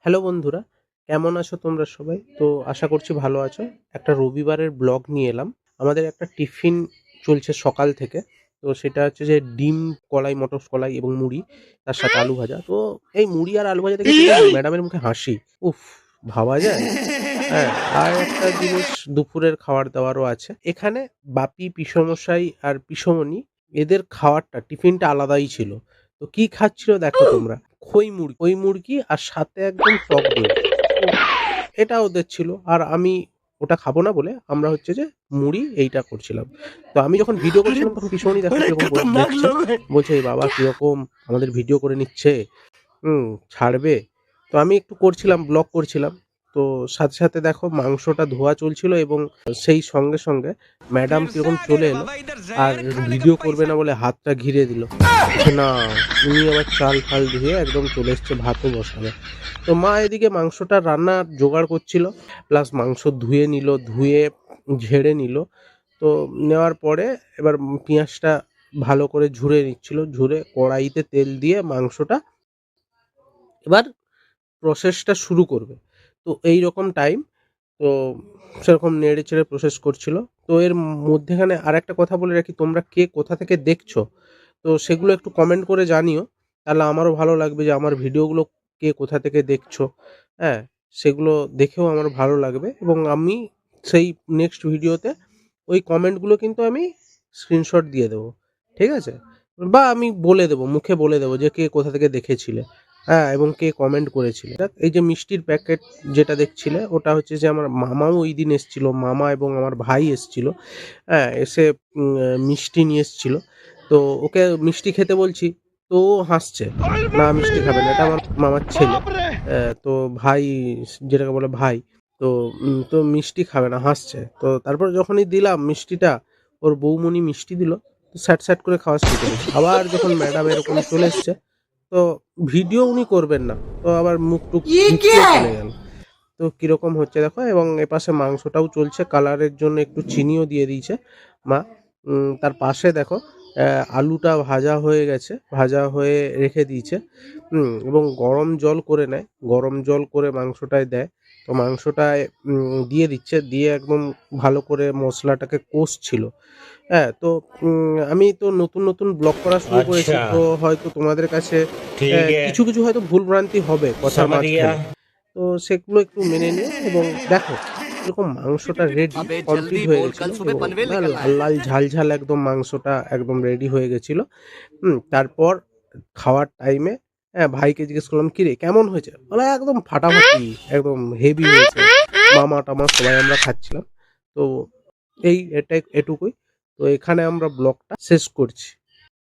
Hello বন্ধুরা, কেমন আছো তোমরা সবাই? তো আশা করছি ভালো আছো। একটা রবিবারের ব্লগ নিয়ে এলাম। আমাদের একটা টিফিন চলছে সকাল থেকে। তো সেটা হচ্ছে যে ডিম, কলাই, মটর কলাই এবং মুড়ি, তার সাথে আলু ভাজা। তো এই মুড়ি আর আলু ভাজা দেখে শুধু ম্যাডামের মুখে হাসি। উফ! ভাবা যায়? হ্যাঁ, আর একটা জিনিস দুপুরের খাবার-দাবারও আছে। এখানে বাপি, পিসেমশাই আর পিসেমণি এদের খাওয়ারটা টিফিনটা আলাদাই ছিল। তো কি খাচ্ছিল দেখো তোমরা। খই মুরগি আর সাথে একদম টক দই। তো এটা ওদের ছিল। আর আমি ওটা খাবো না বলে আমরা হচ্ছে যে মুড়ি এইটা করছিলাম। তো আমি যখন ভিডিও করছিলাম তখন পিসেমণি দেখো কিরকম দেখছে। বলছে, "এ বাবা কিরকম আমাদের ভিডিও করে নিচ্ছে। হুম, ছাড়বে?" তো আমি একটু করছিলাম, ব্লগ করছিলাম। তো সাথে, সাথে দেখো মাংসটা ধোয়া চলছিল এবং সেই সঙ্গে, সঙ্গে ম্যাডাম কিরকম চলে এলো আর ভিডিও করবে না বলে হাতটা ঘিরে দিল। বলছে, "না, উনি আবার চাল-ফাল ধুয়ে একদম চলে এসছে ভাতও বসাবে।" তো মা এদিকে মাংসটা রান্নার জোগাড় করছিল, প্লাস মাংস ধুয়ে নিল, ধুয়ে ঝেড়ে নিল। তো নেওয়ার পরে এবার পেঁয়াজটা ভালো করে ঝুড়ে নিচ্ছিল, ঝুড়ে কড়াইতে তেল দিয়ে মাংসটা এবার প্রসেসটা শুরু করবে। তো এইরকম টাইম, তো সেরকম নেড়ে-চেড়ে প্রসেস করছিল। তো এর মধ্যেখানে আরেকটা কথা বলে রাখি, তোমরা কে কোথা থেকে দেখছো? তো সেগুলো একটু কমেন্ট করে জানিও। তাহলে আমারও ভালো লাগবে যে আমার ভিডিওগুলো কে কোথা থেকে দেখছো, হ্যাঁ? সেগুলো দেখেও আমার ভালো লাগবে এবং আমি সেই নেক্সট ভিডিওতে ওই কমেন্টগুলো কিন্তু আমি স্ক্রিনশট দিয়ে দেবো। ঠিক আছে? বা আমি বলে দেবো, মুখে বলে দেবো যে কে কোথা থেকে দেখেছিলে, হ্যাঁ? এবং কে কমেন্ট করেছিলে। দেখ এই যে মিষ্টির প্যাকেট যেটা দেখছিলে ওটা হচ্ছে যে আমার মামাও ওইদিন এসছিল। মামা এবং আমার ভাই এসছিল। হ্যাঁ? এসে মিষ্টি নিয়ে এসছিল। তো ওকে মিষ্টি খেতে বলছি, তো ও হাসছে। না মিষ্টি খাবে না। এটা আমার মামার ছেলে। তো ভাই, যেটাকে বলে ভাই। তো তো মিষ্টি খাবে না, হাসছে। তো তারপর যখনই দিলাম মিষ্টিটা, ওর বৌমণি মিষ্টি দিল। তো স্যাট, স্যাট করে খাওয়া শুরু করেছে। আবার যখন ম্যাডাম এরকম চলে এসছে, তো ভিডিও উনি করবেন না। তো আবার মুখ-টুখ ঢুকিয়ে চলে গেল। তো কিরকম হচ্ছে দেখো, এবং এপাশে মাংসটাও চলছে। কালারের জন্য একটু চিনিও দিয়ে দিয়েছে মা। তার পাশে দেখো আলুটা ভাজা হয়ে গেছে, ভাজা হয়ে রেখে দিয়েছে। এবং গরম জল করে নেয়, গরম জল করে মাংসটায় দেয়। তো মাংসটায় দিয়ে দিচ্ছে, দিয়ে একদম ভালো করে মশলাটাকে কষছিল। হ্যাঁ, তো আমি তো নতুন, নতুন ব্লগ করা শুরু করেছি। अच्छा তো হয়তো তোমাদের কাছে ठीक है কিছু, কিছু হয়তো ভুল ভ্রান্তি হবে কথার समझ गया। মাঝখানে। তো সেগুলো একটু মেনে নিও এবং দেখো এরকম মাংসটা রেডি अबे কমপ্লিট जल्दी হয়ে बोल, গেছিল कल सुबह এবং पनवेल না निकलना লাল, है। লাল ঝাল, ঝাল একদম মাংসটা একদম রেডি হয়ে গেছিল। তারপর খাওয়ার টাইমে ভাইকে জিজ্ঞেস করলাম, "কিরে কেমন হয়েছে?" বলে, "একদম ফাটাফাটি, একদম হেভি হয়েছে।" মামা-টামা সবাই আমরা খাচ্ছিলাম। তো এটুকুই। তো এখানে আমরা ব্লগটা শেষ করছি।